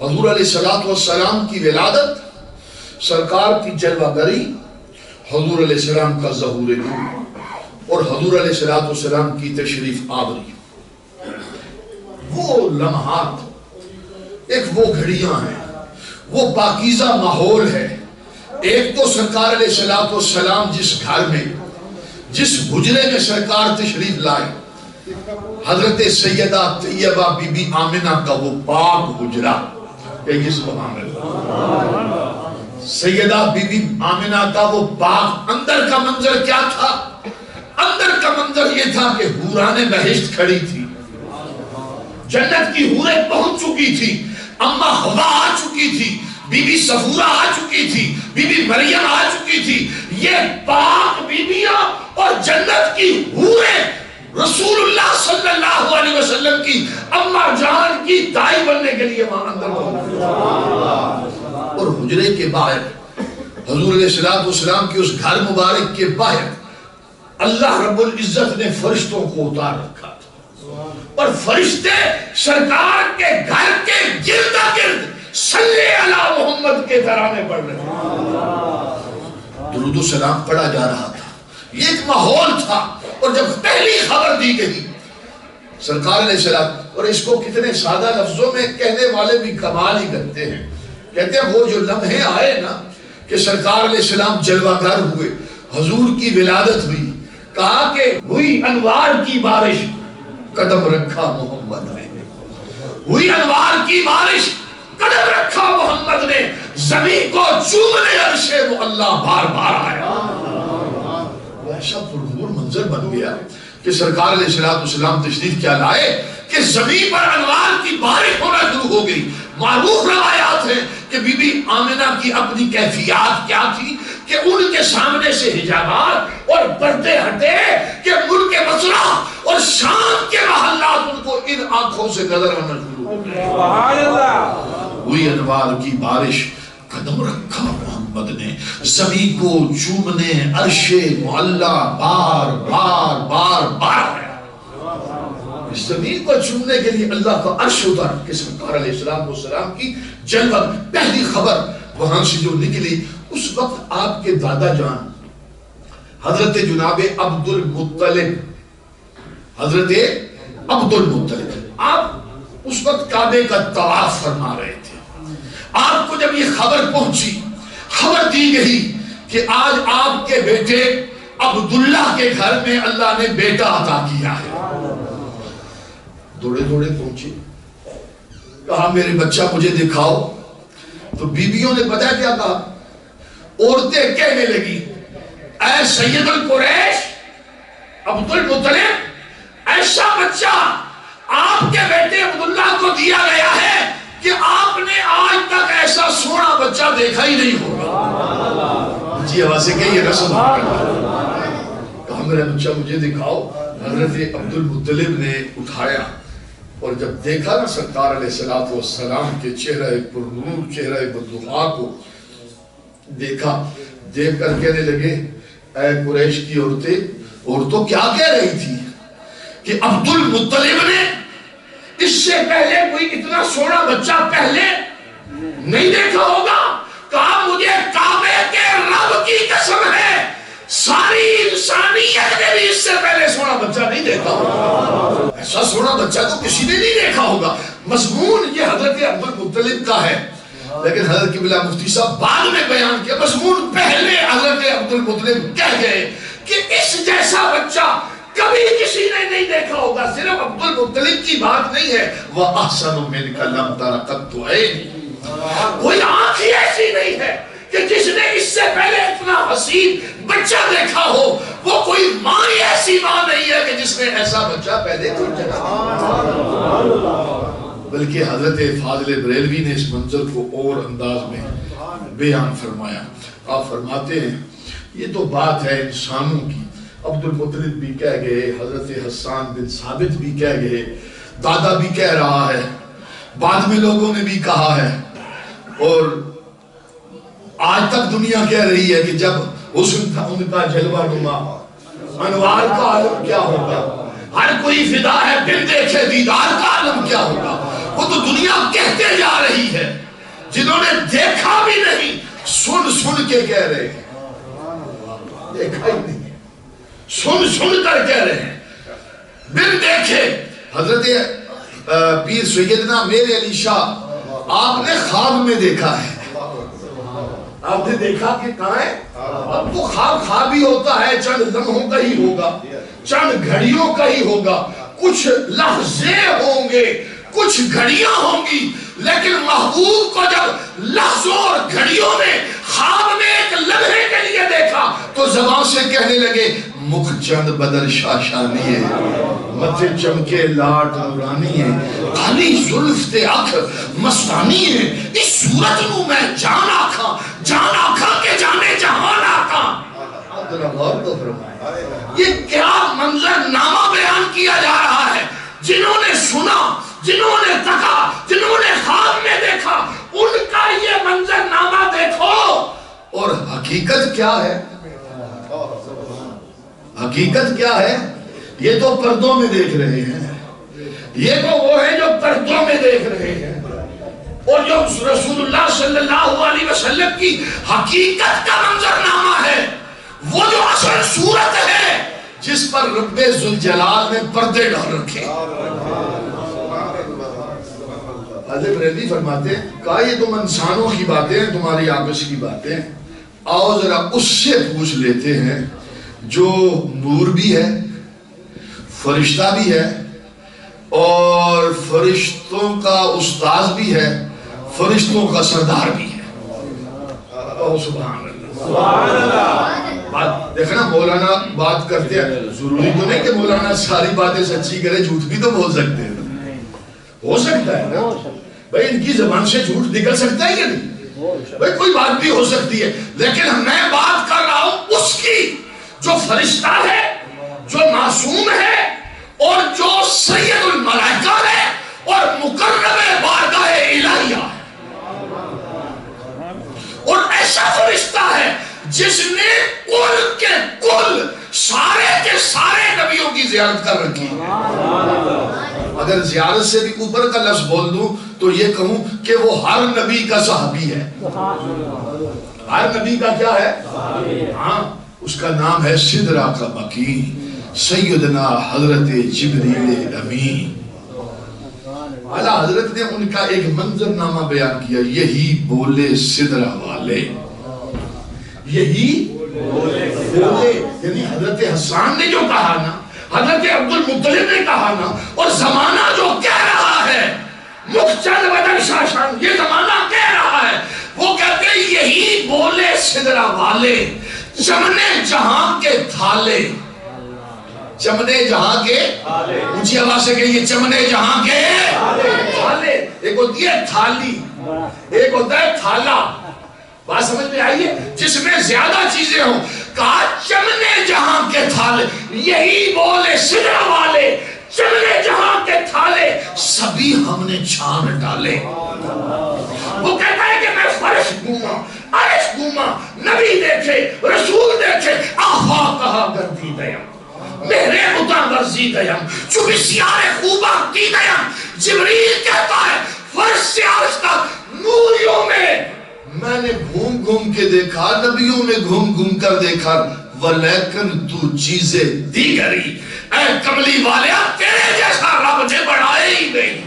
حضور علیہ السلام کی ولادت، سرکار کی جلوہ گری، حضور علیہ السلام کا ظہور نور اور حضور علیہ السلام کی تشریف آوری، وہ لمحات، ایک وہ گھڑیاں ہیں، وہ پاکیزہ ماحول ہے۔ ایک تو سرکار علیہ السلام جس گھر میں، جس حجرے میں سرکار تشریف لائے، حضرت سیدہ طیبہ بی بی آمنہ کا وہ پاک حجرہ، سبحان اللہ، سیدہ بی بی آمنہ کا وہ پاک، اندر کا منظر کیا تھا؟ اندر کا منظر یہ تھا کہ حوران بہشت کھڑی تھی، جنت کی حوریں پہنچ چکی تھی، اماں حوا آ چکی تھی، بی بی صفورہ آ چکی تھی، بی بی مریم آ چکی تھی۔ یہ پاک بیبیاں اور جنت کی حوریں رسول اللہ صلی اللہ علیہ وسلم کی اماں جان کی دائی بننے کے لیے وہاں اندر پہنچ، اور حجرے کے باہر حضور علیہ السلام کی اس گھر مبارک کے باہر اللہ رب العزت نے فرشتوں کو اتار رکھا تھا، اور فرشتے سرکار کے گھر کے گرد گرد صلی علی محمد کے ترانے پڑھ رہے تھے، درود و سلام پڑھا جا رہا تھا، یہ ایک ماحول تھا۔ اور جب پہلی خبر دی گئی سرکار علیہ السلام، اور اس کو کتنے سادہ لفظوں میں کہنے والے بھی کمال ہی کرتے ہیں، کہتے ہیں وہ جو لمحے آئے نا کہ سرکار علیہ السلام جلوہ گر ہوئے، حضور کی ولادت ہوئی، کہا کہ ہوئی انوار کی بارش، قدم رکھا محمد نے، ہوئی انوار کی بارش، قدم رکھا محمد نے، زمین کو چومنے عرش وہ اللہ بار بار آیا۔ ایسا پرنور منظر بن گیا کہ سرکار علیہ السلام تشریف کیا لائے کہ زمین پر انوار کی بارش ہونا شروع ہو گئی۔ معروف روایات ہیں کہ بی بی آمنہ کی اپنی کیفیات کیا تھی کہ ان کے سامنے سے حجابات اور پردے ہٹے کہ ملک بصرہ اور شام کے محلات ان کو ان آنکھوں سے نظر آنا شروع ہو گئے۔ ہوئی انوار کی بارش، قدم رکھا محمد نے، زمین کو چومنے عرش معلا بار بار بار بار آیا۔ اس زمین کو چومنے کے لیے اللہ کا عرش اتر کہ سرکار علیہ السلام کی جلوہ پہلی خبر وہاں سے جو نکلی، اس وقت آپ کے دادا جان حضرت جناب عبد المطلب، حضرت عبد المطلب، آپ اس وقت کعبے کا طواف فرما رہے تھے۔ آپ کو جب یہ خبر پہنچی، خبر دی گئی کہ آج آپ کے بیٹے عبداللہ کے گھر میں اللہ نے بیٹا عطا کیا ہے، دوڑے دوڑے پہنچے، کہا میرے بچہ مجھے دکھاؤ۔ تو بیویوں نے پتہ کیا کہا؟ عورتیں کہنے لگی، اے سید القریش عبد المطلب، ایسا بچہ آپ کے بیٹے عبداللہ کو دیا گیا ہے کہ آپ نے آج تک ایسا سونا بچہ دیکھا ہی نہیں ہوگا۔ جی آوازیں کہ یہ رسم کہا میرا بچہ مجھے دکھاؤ۔ حضرت عبد المطلب نے اٹھایا اور جب دیکھا نا سرکار علیہ السلام کے چہرہ پرنور، چہرہ بددعا کو دیکھا، دیکھ کر کہنے لگے، اے قریش کی عورتوں کیا کہہ رہی تھی کہ عبد المطلب نے اس سے پہلے کوئی اتنا سونا بچہ پہلے نہیں دیکھا ہوگا؟ کہا مجھے کعبے کے رب کی قسم ہے، ساری انسانیت نے بھی اس سے پہلے سونا بچہ نہیں دیکھا ہوگا۔ ایسا سونا بچہ تو کسی نے نہیں دیکھا ہوگا۔ مضمون یہ حضرت عبد المطلب کا ہے، لیکن حضرت قبلہ مفتی صاحب بعد میں بیان کیا، مضمون پہلے حضرت عبد المطلب کہہ گئے کہ اس جیسا بچہ کبھی کسی نے نہیں دیکھا ہوگا۔ صرف عبد المطلب کی بات نہیں ہے، وَأَحْسَنُ مِنْكَ لَمْ تَرَ قَطُّ عَيْنٍ، کوئی آنکھ ہی ایسی نہیں ہے کہ جس نے اس سے پہلے اتنا حسین بچہ دیکھا ہو۔ وہ کوئی ماں ہی ایسی ماں نہیں ہے کہ جس نے ایسا بچہ پہلے دیکھا ہو۔ بلکہ حضرت فاضل بریلوی نے اس منظر کو اور انداز میں بیان فرمایا۔ آپ فرماتے ہیں یہ تو بات ہے انسانوں کی، عبد المطلب بھی کہہ گئے، حضرت حسان بن ثابت بھی کہہ گئے، دادا بھی کہہ رہا ہے، بعد میں لوگوں نے بھی کہا ہے، اور آج تک دنیا کہہ رہی ہے کہ جب حسن تھا ان کا جلوہ نما، انوار کا عالم کیا ہوگا، ہر کوئی فدا ہے بن دیکھے دیدار کا عالم کیا ہوگا۔ وہ تو دنیا کہتے جا رہی ہے جنہوں نے دیکھا بھی نہیں، سن سن کے کہہ رہے ہیں، دیکھا ہی نہیں، سن سن کر کہہ رہے ہیں بن دیکھے۔ حضرت پیر سیدنا میر علی شاہ، آپ نے خواب میں دیکھا ہے، آپ نے دیکھا کہ کہاں ہے؟ اب تو خواب ہی ہوتا ہے، چند لمحوں کا ہی ہوگا، چند گھڑیوں کا ہی ہوگا، کچھ لحظے ہوں گے، کچھ گھڑیاں ہوں گی، لیکن محبوب کو جب لحظوں اور گھڑیوں میں خواب میں ایک لمحے کے لیے دیکھا تو زبان سے کہنے لگے مکھ چند بدر شاشانی ہے، متھے چمکے لاٹ نورانی ہے، کالی زلف تے اکھ مستانی ہے، اس صورت نو میں جان آکھاں کے جانے جہان آکھاں۔ غور تو فرمائے، یہ کیا منظر نامہ بیان کیا جا رہا ہے؟ جنہوں نے سنا، جنہوں نے تکا، جنہوں نے خواب میں دیکھا، ان کا یہ منظر نامہ دیکھو۔ اور حقیقت کیا ہے؟ حقیقت کیا ہے؟ یہ تو پردوں میں دیکھ رہے ہیں، یہ تو وہ ہیں جو پردوں میں دیکھ رہے ہیں، اور جو رسول اللہ صلی اللہ علیہ وسلم کی حقیقت کا منظر نامہ ہے، وہ جو اصل صورت ہے جس پر رب ذوالجلال نے پردے ڈال رکھے۔ حضرت بریلوی فرماتے ہیں، کہا یہ تم انسانوں کی باتیں ہیں، تمہاری آپس کی باتیں، آؤ ذرا اس سے پوچھ لیتے ہیں جو نور بھی ہے، فرشتہ بھی ہے، اور فرشتوں کا استاذ بھی ہے، فرشتوں کا سردار بھی ہے۔ اوہ سبحان اللہ! بات دیکھنا، مولانا بات کرتے ہیں، ضروری تو نہیں کہ مولانا ساری باتیں سچی کرے، جھوٹ بھی تو بول سکتے ہیں، ہو سکتا ہے نا بھائی، ان کی زبان سے جھوٹ نکل سکتا ہے یا نہیں؟ بھائی کوئی بات بھی ہو سکتی ہے، لیکن میں بات کر رہا ہوں اس کی جو فرشتہ ہے، جو معصوم ہے، اور جو سید الملائکہ ہے اور مقرب بارگاہ الہیہ ہے، اور ایسا فرشتہ ہے جس نے کل کے کل سارے کے سارے نبیوں کی زیارت کر رکھی ہے۔ اگر زیارت سے بھی اوپر کا لفظ بول دوں تو یہ کہوں کہ وہ ہر نبی کا صحابی ہے۔ ہر نبی کا کیا ہے؟ ہاں، اس کا نام ہے سدرہ کا مکین، سیدنا حضرت جبریل امین۔ اعلیٰ حضرت نے ان کا ایک منظر نامہ بیان کیا، یہی بولے سدرہ والے، یہی بولے، یعنی حضرت حسان نے جو کہا نا، حضرت عبد المطلب نے کہا نا، اور زمانہ جو کہہ رہا ہے، مخچل بدر شاشان، یہ زمانہ کہہ رہا ہے، وہ کہتے ہیں یہی بولے سدرہ والے، چمنے جہاں کے تھالے، چمنے جہاں کے اونچی آواز سے کہیے، چمنے جہاں کے تھالے۔ ایک ہوتی ہے تھالی، ایک ہوتا ہے تھالا، بات سمجھ میں آئیے، جس میں زیادہ چیزیں ہوں۔ کہا چمنے جہاں کے تھالے، یہی بولے سدرہ والے، چمنے جہاں کے تھالے سبھی ہم نے چھان ڈالے۔ وہ کہتا ہے کہ میں فرش گھوما، عرش گھوما، نبی دیکھے، رسول دیکھے، آفاق کہا گردی دیم، میرے مطان ورزی دیم، چوبی سیارے خوبہ کی دیم۔ جبریل کہتا ہے فرش سے عرش تک نوریوں میں نے گھوم گھوم کے دیکھا، نبیوں میں گھوم گھوم کر دیکھا، ولیکن تو چیزیں دیگری، اے کملی والیا تیرے جیسا رب نے بڑھائے ہی نہیں۔